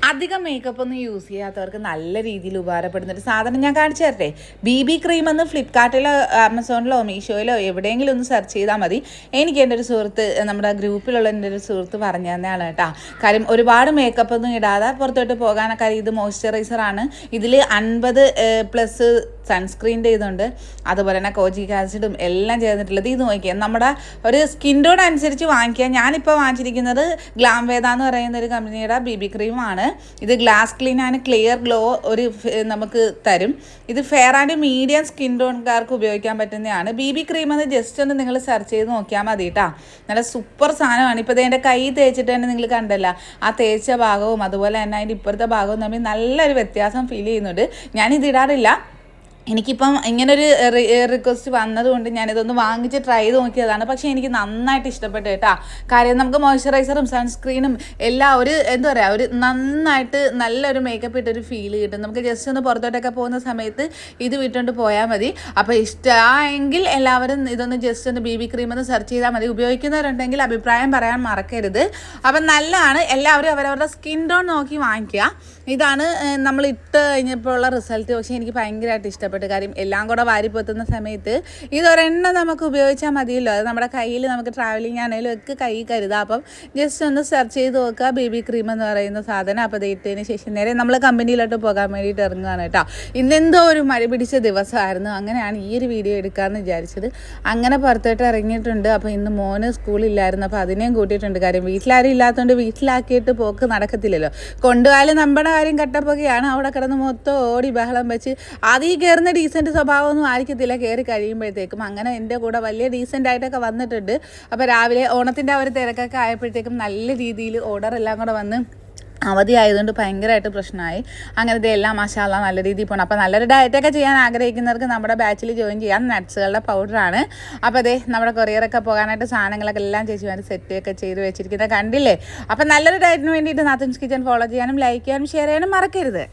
അധികം മേക്കപ്പ് ഒന്നും യൂസ് ചെയ്യാത്തവർക്ക് നല്ല രീതിയിൽ ഉപകാരപ്പെടുന്നൊരു സാധനം ഞാൻ കാണിച്ചു തരട്ടെ. BB ക്രീം എന്ന് ഫ്ലിപ്കാർട്ടിലോ ആമസോണിലോ മീഷോയിലോ എവിടെയെങ്കിലും ഒന്ന് സെർച്ച് ചെയ്താൽ മതി. എനിക്ക് എൻ്റെ ഒരു സുഹൃത്ത്, നമ്മുടെ ഗ്രൂപ്പിലുള്ള എൻ്റെ ഒരു സുഹൃത്ത് പറഞ്ഞു തന്നെയാണ് കേട്ടോ. കാര്യം ഒരുപാട് മേക്കപ്പ് ഒന്നും ഇടാതെ പുറത്തോട്ട് പോകാനൊക്കെ. ഇത് മോയ്സ്ചറൈസറാണ്. ഇതിൽ 50+ സൺസ്ക്രീൻ്റെ ഇതുണ്ട്, അതുപോലെ തന്നെ കോജിക് ആസിഡും എല്ലാം ചേർന്നിട്ടുള്ളത്. ഇത് നോക്കിയാൽ നമ്മുടെ ഒരു സ്കിൻ ടോൺ അനുസരിച്ച് വാങ്ങിക്കുക. ഞാനിപ്പോൾ വാങ്ങിച്ചിരിക്കുന്നത് ഗ്ലാംവേദ എന്ന് പറയുന്ന ഒരു കമ്പനിയുടെ BB ക്രീമാണ്. ഇത് glass clean and clear glow നമുക്ക് തരും. ഇത് ഫെയർ ആൻഡ് മീഡിയം സ്കിൻ ടോൺകാർക്ക് ഉപയോഗിക്കാൻ പറ്റുന്നതാണ്. BB ക്രീം എന്ന് ജസ്റ്റ് ഒന്ന് നിങ്ങൾ സെർച്ച് ചെയ്ത് നോക്കിയാൽ മതി കേട്ടോ. നല്ല സൂപ്പർ സാധനമാണ്. ഇപ്പോൾ എൻ്റെ കൈ തേച്ചിട്ട് തന്നെ നിങ്ങൾ കണ്ടല്ല, ആ തേച്ച ഭാഗവും അതുപോലെ തന്നെ അതിൻ്റെ ഇപ്പുറത്തെ ഭാഗവും തമ്മിൽ നല്ലൊരു വ്യത്യാസം ഫീൽ ചെയ്യുന്നുണ്ട്. ഞാനിത് ഇടാറില്ല. എനിക്കിപ്പം ഇങ്ങനൊരു റിക്വസ്റ്റ് വന്നതുകൊണ്ട് ഞാനിതൊന്ന് വാങ്ങിച്ച് ട്രൈ ചെയ്ത് നോക്കിയതാണ്. പക്ഷേ എനിക്ക് നന്നായിട്ട് ഇഷ്ടപ്പെട്ടു കേട്ടോ. കാര്യം നമുക്ക് മോയ്സ്ചറൈസറും സൺസ്ക്രീനും എല്ലാം എന്താ പറയുക, ഒരു നന്നായിട്ട് നല്ലൊരു മേക്കപ്പ് ഇട്ടൊരു ഫീൽ കിട്ടും. നമുക്ക് ജസ്റ്റ് ഒന്ന് പുറത്തോട്ടൊക്കെ പോകുന്ന സമയത്ത് ഇത് വിട്ടുകൊണ്ട് പോയാൽ മതി. അപ്പോൾ ഇഷ്ടമായെങ്കിൽ എല്ലാവരും ഇതൊന്ന് ജസ്റ്റ് ഒന്ന് BB ക്രീം ഒന്ന് സെർച്ച് ചെയ്താൽ മതി. ഉപയോഗിക്കുന്നവരുണ്ടെങ്കിൽ അഭിപ്രായം പറയാൻ മറക്കരുത്. അപ്പം നല്ലതാണ്. എല്ലാവരും അവരവരുടെ സ്കിൻ ടോൺ നോക്കി വാങ്ങിക്കുക. ഇതാണ് നമ്മൾ ഇട്ട് കഴിഞ്ഞപ്പോൾ ഉള്ള റിസൾട്ട്. പക്ഷേ എനിക്ക് ഭയങ്കരമായിട്ട് ഇഷ്ടപ്പെട്ടു. കാര്യം എല്ലാം കൂടെ വാരിപ്പൊത്തുന്ന സമയത്ത് ഇതൊരെണ്ണം നമുക്ക് ഉപയോഗിച്ചാൽ മതിയല്ലോ. അത് നമ്മുടെ കയ്യിൽ നമുക്ക് ട്രാവലിംഗ് ആണെങ്കിലും ഒക്കെ കൈ കരുതാം. അപ്പം ജസ്റ്റ് ഒന്ന് സെർച്ച് ചെയ്ത് നോക്കുക BB ക്രീം എന്ന് പറയുന്ന സാധനം. അപ്പോൾ അത് ഇട്ടതിന് ശേഷം നേരെ നമ്മൾ കമ്പനിയിലോട്ട് പോകാൻ വേണ്ടിയിട്ട് ഇറങ്ങുകയാണ് കേട്ടോ. ഇന്നെന്തോ ഒരു മഴ പിടിച്ച ദിവസമായിരുന്നു. അങ്ങനെയാണ് ഈ ഒരു വീഡിയോ എടുക്കാമെന്ന് വിചാരിച്ചത്. അങ്ങനെ പുറത്തോട്ട് ഇറങ്ങിയിട്ടുണ്ട്. അപ്പോൾ ഇന്ന് മോന് സ്കൂളില്ലായിരുന്നു. അപ്പോൾ അതിനെയും കൂട്ടിയിട്ടുണ്ട്. കാര്യം വീട്ടിലാരും ഇല്ലാത്തതുകൊണ്ട് വീട്ടിലാക്കിയിട്ട് പോക്ക് നടക്കത്തില്ലല്ലോ. കൊണ്ടുപോയാലും നമ്മുടെ കാര്യം കട്ടപ്പൊക്കെയാണ്. അവിടെ കിടന്ന് മൊത്തം ഓടി ബഹളം വെച്ച് ആദ്യം കയറുന്ന ഡീസൻറ്റ് സ്വഭാവമൊന്നും ആയിരിക്കത്തില്ല കയറി കഴിയുമ്പോഴത്തേക്കും. അങ്ങനെ എൻ്റെ കൂടെ വലിയ ഡീസൻ്റ് ആയിട്ടൊക്കെ വന്നിട്ടുണ്ട്. അപ്പോൾ രാവിലെ ഓണത്തിൻ്റെ ആ ഒരു തിരക്കൊക്കെ ആയപ്പോഴത്തേക്കും നല്ല രീതിയിൽ ഓർഡർ എല്ലാം കൂടെ വന്ന് അവധി ആയതുകൊണ്ട് ഭയങ്കരമായിട്ട് പ്രശ്നമായി. അങ്ങനത്തെ എല്ലാം മാഷാഅല്ലാഹ് നല്ല രീതിയിൽ പോകണം. അപ്പോൾ നല്ലൊരു ഡയറ്റൊക്കെ ചെയ്യാൻ ആഗ്രഹിക്കുന്നവർക്ക് നമ്മുടെ ബാച്ചിൽ ജോയിൻ ചെയ്യാം. നട്ട്സുകളുടെ പൗഡറാണ്. അപ്പോൾ അതേ നമ്മുടെ കൊറിയറൊക്കെ പോകാനായിട്ട് സാധനങ്ങളൊക്കെ എല്ലാം ചേച്ചിമാർ സെറ്റൊക്കെ ചെയ്ത് വെച്ചിരിക്കുന്നത് കണ്ടില്ലേ. അപ്പോൾ നല്ലൊരു ഡയറ്റിന് വേണ്ടിയിട്ട് നാത്തൂൻസ് കിച്ചൺ ഫോളോ ചെയ്യാനും ലൈക്ക് ചെയ്യാനും ഷെയർ ചെയ്യാനും മറക്കരുത്.